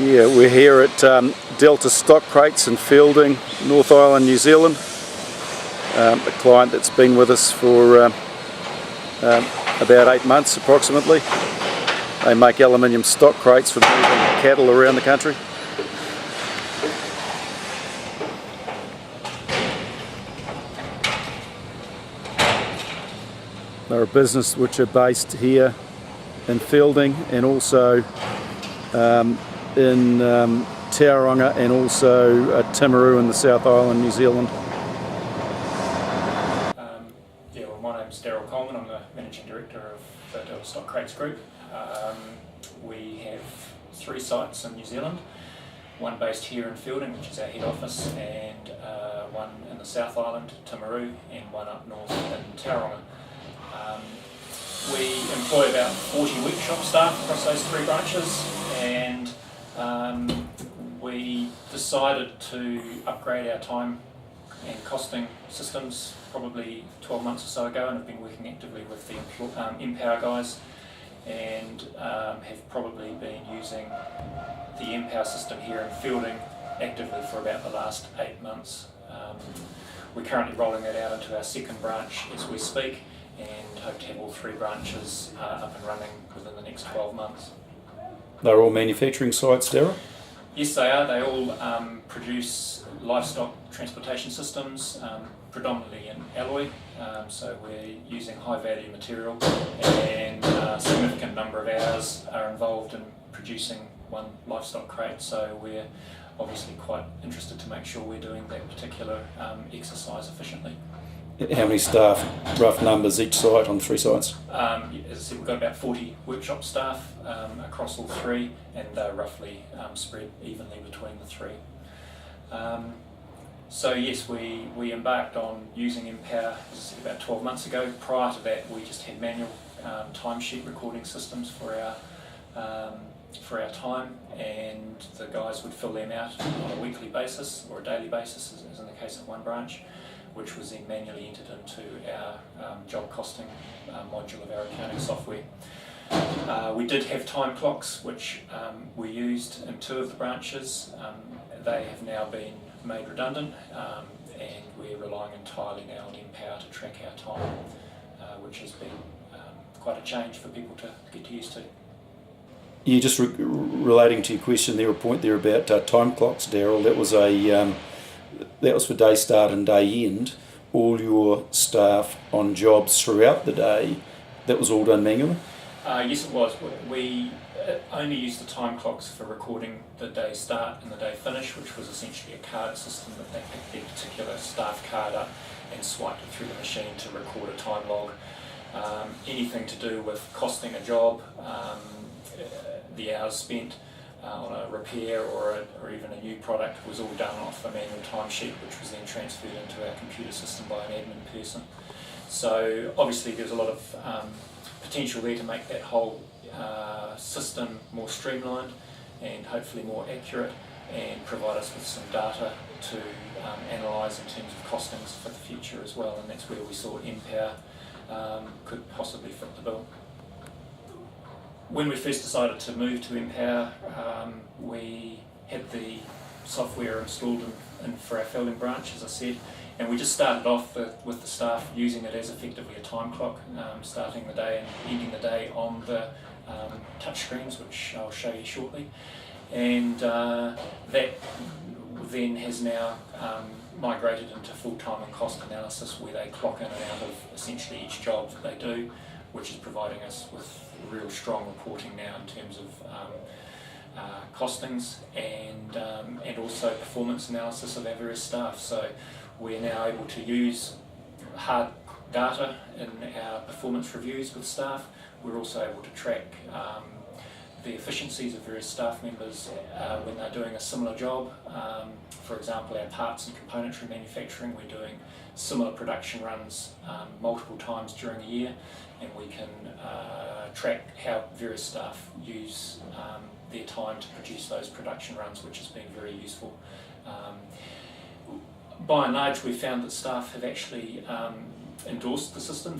Yeah, we're here at Delta Stockcrates in Feilding, North Island, New Zealand. A client that's been with us for about 8 months approximately. They make aluminium stock crates for moving cattle around the country. They're a business which are based here in Feilding and also in Tauranga and also at Timaru in the South Island, New Zealand. My name's Daryl Coleman. I'm the Managing Director of the Delta Stockcrates Group. We have 3 sites in New Zealand, one based here in Feilding, which is our head office, and one in the South Island, Timaru, and one up north in Tauranga. We employ about 40 workshop staff across those 3 branches, and we decided to upgrade our time and costing systems probably 12 months or so ago, and have been working actively with the Empower guys, and have probably been using the Empower system here in Feilding actively for about the last 8 months. We're currently rolling that out into our 2nd branch as we speak, and hope to have all 3 branches up and running within the next 12 months. They're all manufacturing sites, Daryl? Yes, they are. They all produce livestock transportation systems, predominantly in alloy, so we're using high value material, and a significant number of hours are involved in producing one livestock crate, so we're obviously quite interested to make sure we're doing that particular exercise efficiently. How many staff, rough numbers, each site on 3 sites? As I said, we've got about 40 workshop staff across all 3, and they're roughly spread evenly between the 3. So yes, we embarked on using Empower about 12 months ago. Prior to that, we just had manual timesheet recording systems for our time, and the guys would fill them out on a weekly basis or a daily basis, as in the case of one branch, which was then manually entered into our job costing module of our accounting software. We did have time clocks, which we used in 2 of the branches. They have now been made redundant, and we're relying entirely now on Empower to track our time, which has been quite a change for people to get used to. Yeah, just relating to your question there, a point there about time clocks, Daryl, that was for day start and day end. All your staff on jobs throughout the day, that was all done manually? Yes, it was. We only used the time clocks for recording the day start and the day finish, which was essentially a card system that they picked their particular staff card up and swiped it through the machine to record a time log. Anything to do with costing a job, the hours spent on a repair or even a new product was all done off a manual timesheet, which was then transferred into our computer system by an admin person. So obviously there's a lot of potential there to make that whole system more streamlined and hopefully more accurate, and provide us with some data to analyse in terms of costings for the future as well, and that's where we saw Empower could possibly fit the bill. When we first decided to move to Empower, we had the software installed in for our Feilding branch, as I said, and we just started off with the staff using it as effectively a time clock, starting the day and ending the day on the touch screens, which I'll show you shortly. And that then has now migrated into full time and cost analysis, where they clock in and out of essentially each job that they do, which is providing us with real strong reporting now in terms of costings and also performance analysis of our various staff. So we're now able to use hard data in our performance reviews with staff. We're also able to track the efficiencies of various staff members when they're doing a similar job. For example, our parts and componentry manufacturing, we're doing similar production runs multiple times during a year, and we can track how various staff use their time to produce those production runs, which has been very useful. By and large, we found that staff have actually endorsed the system.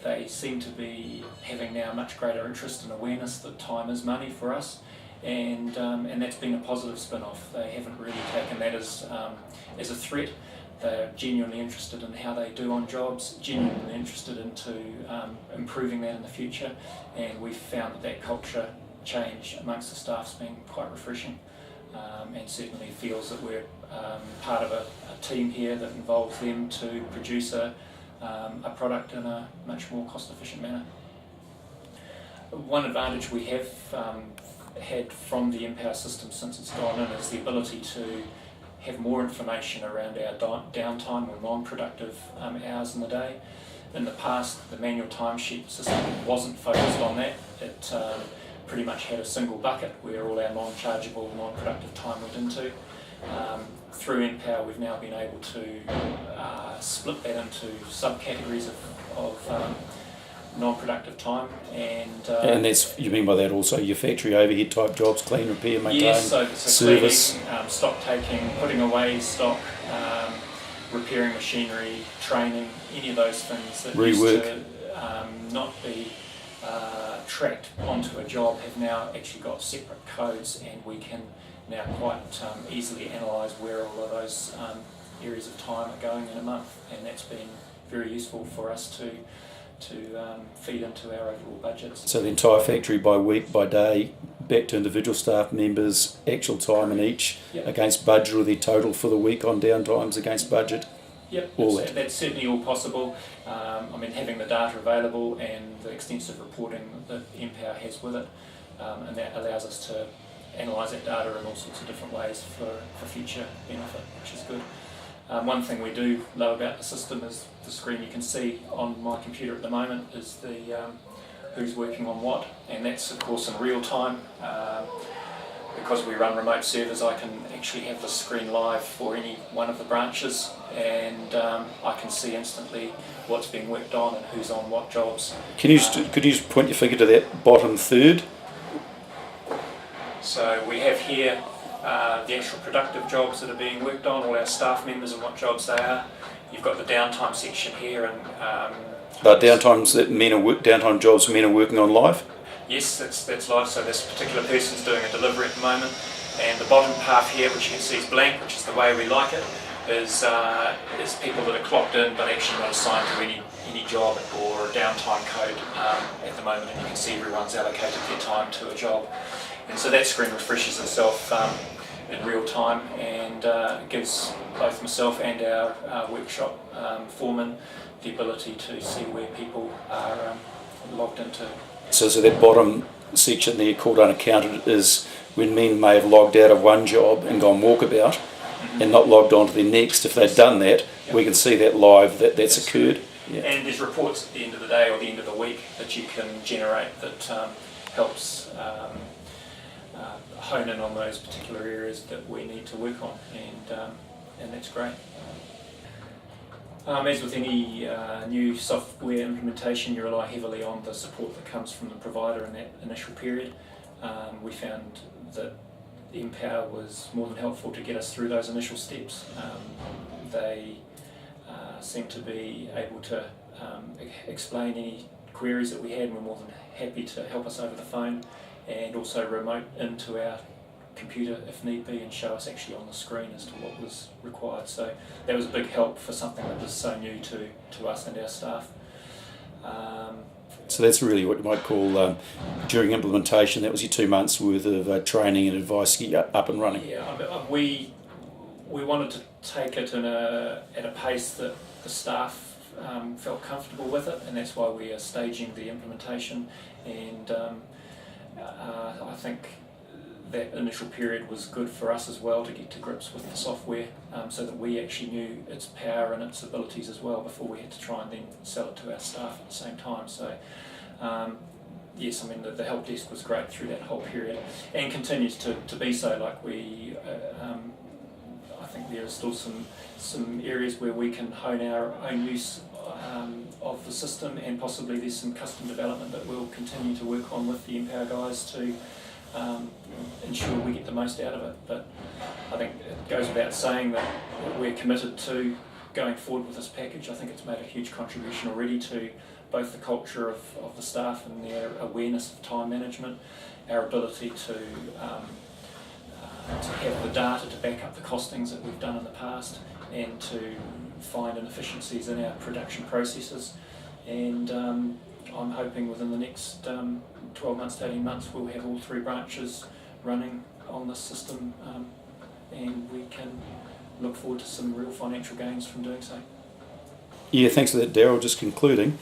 They seem to be having now much greater interest and awareness that time is money for us, and that's been a positive spin-off. They haven't really taken that as a threat. They're genuinely interested in how they do on jobs, genuinely interested into improving that in the future, and we've found that culture change amongst the staff's been quite refreshing, and certainly feels that we're part of a team here that involves them to produce a product in a much more cost-efficient manner. One advantage we have had from the Empower system since it's gone in is the ability to have more information around our downtime or non-productive hours in the day. In the past, the manual timesheet system wasn't focused on that. It pretty much had a single bucket where all our non-chargeable, non-productive time went into. Through Empower, we've now been able to split that into subcategories of non-productive time, and that's, you mean by that also your factory overhead type jobs, clean, repair, maintain, yes, so service, cleaning, stock taking, putting away stock, repairing machinery, training, any of those things that rework. used to not be tracked onto a job have now actually got separate codes, and we can now quite easily analyse where all of those areas of time are going in a month, and that's been very useful for us to feed into our overall budgets. So the entire factory by week, by day, back to individual staff members, actual time in each, yep, against budget, or the total for the week on downtimes against budget. Yep, all that's certainly all possible. I mean, having the data available and the extensive reporting that Empower has with it, and that allows us to analyse that data in all sorts of different ways for future benefit, which is good. One thing we do love about the system is the screen you can see on my computer at the moment is the who's working on what, and that's of course in real time. Because we run remote servers, I can actually have the screen live for any one of the branches, and I can see instantly what's being worked on and who's on what jobs. Could you just point your finger to that bottom third? So we have here the actual productive jobs that are being worked on, all our staff members and what jobs they are. You've got the downtime section here, and downtime jobs men are working on live. Yes, that's live. So this particular person's doing a delivery at the moment, and the bottom half here, which you can see is blank, which is the way we like it, is people that are clocked in but actually not assigned to any job or a downtime code at the moment, and you can see everyone's allocated their time to a job. And so that screen refreshes itself in real time, and gives both myself and our workshop foreman the ability to see where people are logged into. So that bottom section there called unaccounted is when men may have logged out of one job and gone walkabout, mm-hmm, and not logged on to the next. If they've done that, yep, we can see that live, that's occurred. Yeah. And there's reports at the end of the day or the end of the week that you can generate that helps hone in on those particular areas that we need to work on, and that's great. As with any new software implementation, you rely heavily on the support that comes from the provider in that initial period. We found that Empower was more than helpful to get us through those initial steps. They seemed to be able to explain any queries that we had, and were more than happy to help us over the phone, and also remote into our computer if need be and show us actually on the screen as to what was required. So that was a big help for something that was so new to us and our staff. So that's really what you might call, during implementation, that was your 2 months worth of training and advice to get you up and running. Yeah, we wanted to take it at a pace that the staff felt comfortable with it, and that's why we are staging the implementation, and I think that initial period was good for us as well to get to grips with the software, so that we actually knew its power and its abilities as well before we had to try and then sell it to our staff at the same time. So yes, I mean the help desk was great through that whole period, and continues to be so. Like I think there are still some areas where we can hone our own use of the system, and possibly there's some custom development that we'll continue to work on with the Empower guys to ensure we get the most out of it. But I think it goes without saying that we're committed to going forward with this package. I think it's made a huge contribution already to both the culture of the staff and their awareness of time management, our ability to have the data to back up the costings that we've done in the past, and to find inefficiencies in our production processes. And I'm hoping within the next 12 months to 18 months we'll have all 3 branches running on this system, and we can look forward to some real financial gains from doing so. Yeah, thanks for that, Daryl. Just concluding,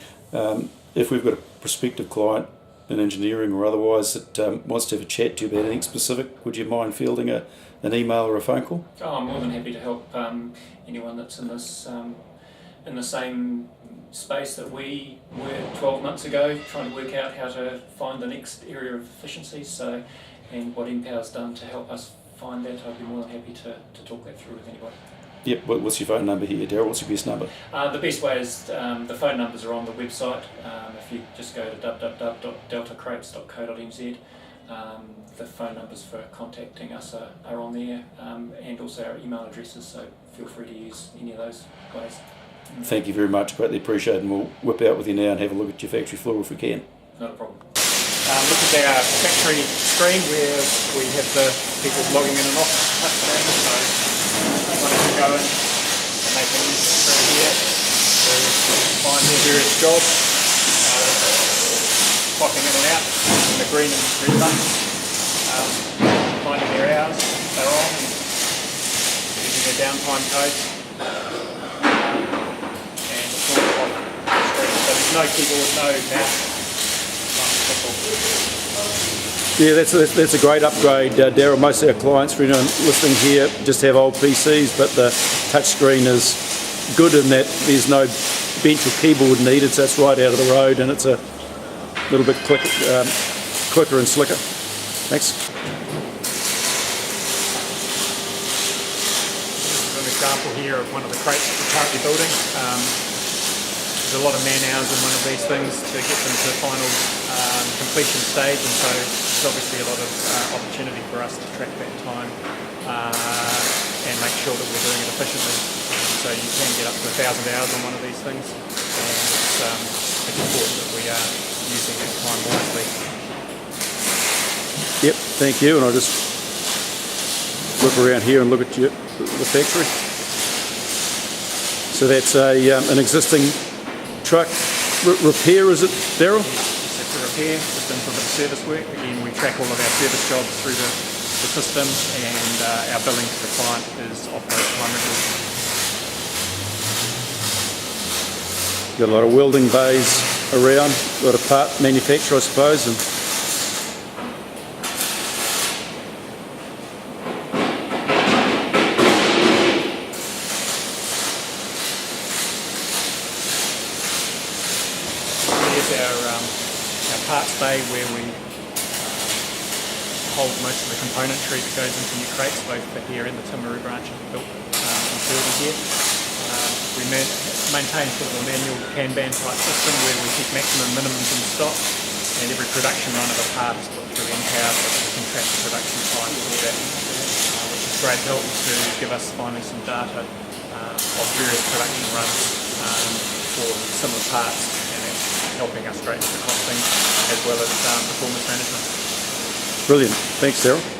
if we've got a prospective client in engineering or otherwise that wants to have a chat to you about anything specific, would you mind fielding an email or a phone call? Oh, I'm more than happy to help anyone that's in this in the same space that we were 12 months ago, trying to work out how to find the next area of efficiency. So, and what Empower's done to help us find that, I'd be more than happy to talk that through with anybody. Yep. What's your phone number here, Daryl? What's your best number? The best way is the phone numbers are on the website. If you just go to www.deltacrates.co.nz, the phone numbers for contacting us are on there, and also our email addresses, so feel free to use any of those ways. Thank you very much, greatly appreciated, and we'll whip out with you now and have a look at your factory floor if we can. Not a problem. Look at our factory screen where we have the people logging in and off today, so once you go in and they can through here to find their various jobs, clocking in and out, the green and red buttons, finding their hours they're on, and using their downtime codes, and it's all on the screen. So there's no keyboard, no mouse. Yeah, that's a great upgrade, Daryl. Most of our clients, for anyone listening here, just have old PCs, but the touchscreen is good in that there's no bench or keyboard needed, so it's right out of the road, and it's a little bit quicker and slicker. Thanks. This is an example here of one of the crates that we're currently building. There's a lot of man hours in one of these things to get them to the final completion stage, and so there's obviously a lot of opportunity for us to track that time and make sure that we're doing it efficiently. So you can get up to 1,000 hours on one of these things, and it's important that we are using that time wisely. Yep, thank you, and I'll just whip around here and look at the factory. So that's an existing truck repair, is it, Daryl? Yes, it's a repair, just done for a bit of service work. Again, we track all of our service jobs through the system, and our billing to the client is off those kilometres. Got a lot of welding bays around, a lot of part manufacture, I suppose. And our parts bay where we hold most of the componentry that goes into new crates, both for here and the Timaru branch that we built in Fieldy here. We maintain sort of a manual Kanban type system where we keep maximum minimums in stock, and every production run of a part is put through Empower so that we can track the production time for that, which is great help to give us finally some data of various production runs for similar parts, and it's helping us straighten the costing as well as performance management. brilliant. Thanks, Daryl.